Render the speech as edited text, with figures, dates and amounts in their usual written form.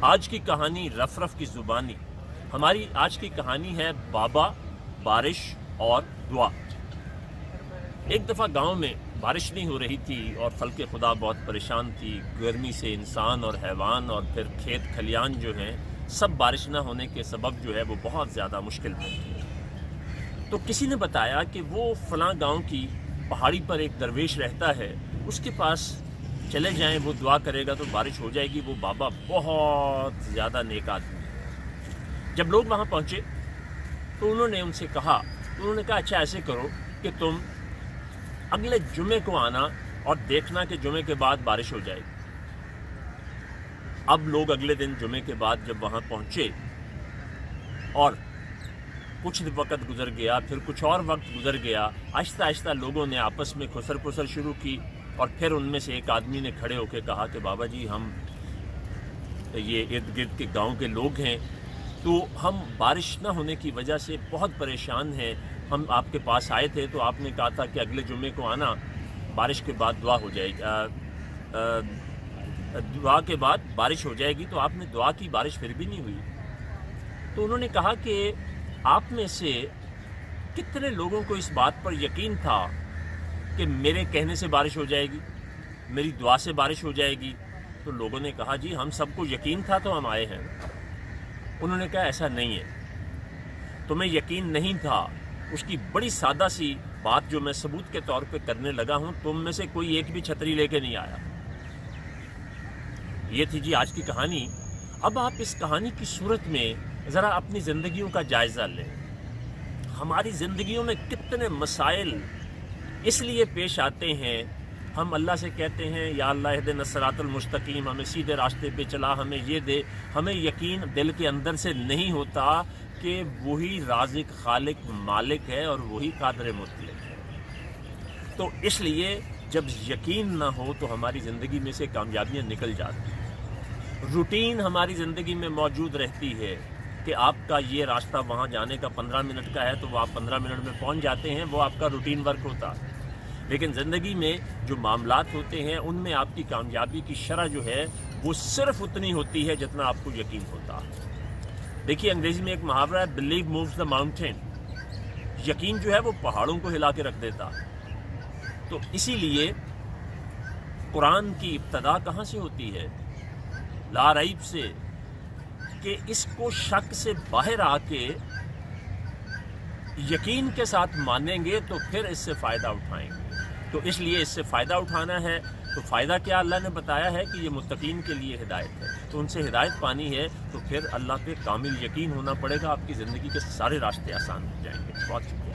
آج کی کہانی رف رف کی زبانی۔ ہماری آج کی کہانی ہے بابا، بارش اور دعا۔ ایک دفعہ گاؤں میں بارش نہیں ہو رہی تھی اور خلق خدا بہت پریشان تھی، گرمی سے انسان اور حیوان اور پھر کھیت کھلیان جو ہیں سب بارش نہ ہونے کے سبب جو ہے وہ بہت زیادہ مشکل میں تھے۔ تو کسی نے بتایا کہ وہ فلاں گاؤں کی پہاڑی پر ایک درویش رہتا ہے، اس کے پاس چلے جائیں، وہ دعا کرے گا تو بارش ہو جائے گی۔ وہ بابا بہت زیادہ نیک آدمی ہے۔ جب لوگ وہاں پہنچے تو انہوں نے ان سے کہا، اچھا ایسے کرو کہ تم اگلے جمعے کو آنا اور دیکھنا کہ جمعے کے بعد بارش ہو جائے گی۔ اب لوگ اگلے دن جمعے کے بعد جب وہاں پہنچے اور کچھ وقت گزر گیا، پھر کچھ اور وقت گزر گیا، آہستہ آہستہ لوگوں نے آپس میں کھسر پسر شروع کی اور پھر ان میں سے ایک آدمی نے کھڑے ہو کے کہا کہ بابا جی، ہم یہ ارد گرد کے گاؤں کے لوگ ہیں، تو ہم بارش نہ ہونے کی وجہ سے بہت پریشان ہیں۔ ہم آپ کے پاس آئے تھے تو آپ نے کہا تھا کہ اگلے جمعے کو آنا، بارش کے بعد دعا ہو جائے گی، دعا کے بعد بارش ہو جائے گی۔ تو آپ نے دعا کی، بارش پھر بھی نہیں ہوئی۔ تو انہوں نے کہا کہ آپ میں سے کتنے لوگوں کو اس بات پر یقین تھا کہ میرے کہنے سے بارش ہو جائے گی، میری دعا سے بارش ہو جائے گی؟ تو لوگوں نے کہا جی ہم سب کو یقین تھا تو ہم آئے ہیں۔ انہوں نے کہا ایسا نہیں ہے، تمہیں یقین نہیں تھا، اس کی بڑی سادہ سی بات جو میں ثبوت کے طور پہ کرنے لگا ہوں، تم میں سے کوئی ایک بھی چھتری لے کے نہیں آیا۔ یہ تھی جی آج کی کہانی۔ اب آپ اس کہانی کی صورت میں ذرا اپنی زندگیوں کا جائزہ لیں۔ ہماری زندگیوں میں کتنے مسائل اس لیے پیش آتے ہیں، ہم اللہ سے کہتے ہیں یا اللہ اہدنا الصراط المستقیم، ہمیں سیدھے راستے پہ چلا، ہمیں یہ دے۔ ہمیں یقین دل کے اندر سے نہیں ہوتا کہ وہی رازق، خالق، مالک ہے اور وہی قادر مطلق ہے۔ تو اس لیے جب یقین نہ ہو تو ہماری زندگی میں سے کامیابیاں نکل جاتی ہیں۔ روٹین ہماری زندگی میں موجود رہتی ہے کہ آپ کا یہ راستہ وہاں جانے کا 15 منٹ کا ہے تو وہ آپ 15 منٹ میں پہنچ جاتے ہیں، وہ آپ کا روٹین ورک ہوتا ہے۔ لیکن زندگی میں جو معاملات ہوتے ہیں ان میں آپ کی کامیابی کی شرح جو ہے وہ صرف اتنی ہوتی ہے جتنا آپ کو یقین ہوتا ہے۔ دیکھیے انگریزی میں ایک محاورہ ہے، بلیو مووز دا ماؤنٹین۔ یقین جو ہے وہ پہاڑوں کو ہلا کے رکھ دیتا ہے۔ تو اسی لیے قرآن کی ابتدا کہاں سے ہوتی ہے؟ لا ریب سے، کہ اس کو شک سے باہر آ کے یقین کے ساتھ مانیں گے تو پھر اس سے فائدہ اٹھائیں گے۔ تو اس لیے اس سے فائدہ اٹھانا ہے تو فائدہ کیا اللہ نے بتایا ہے کہ یہ متقین کے لیے ہدایت ہے، تو ان سے ہدایت پانی ہے تو پھر اللہ پہ کامل یقین ہونا پڑے گا، آپ کی زندگی کے سارے راستے آسان ہو جائیں گے۔ بہت شکریہ۔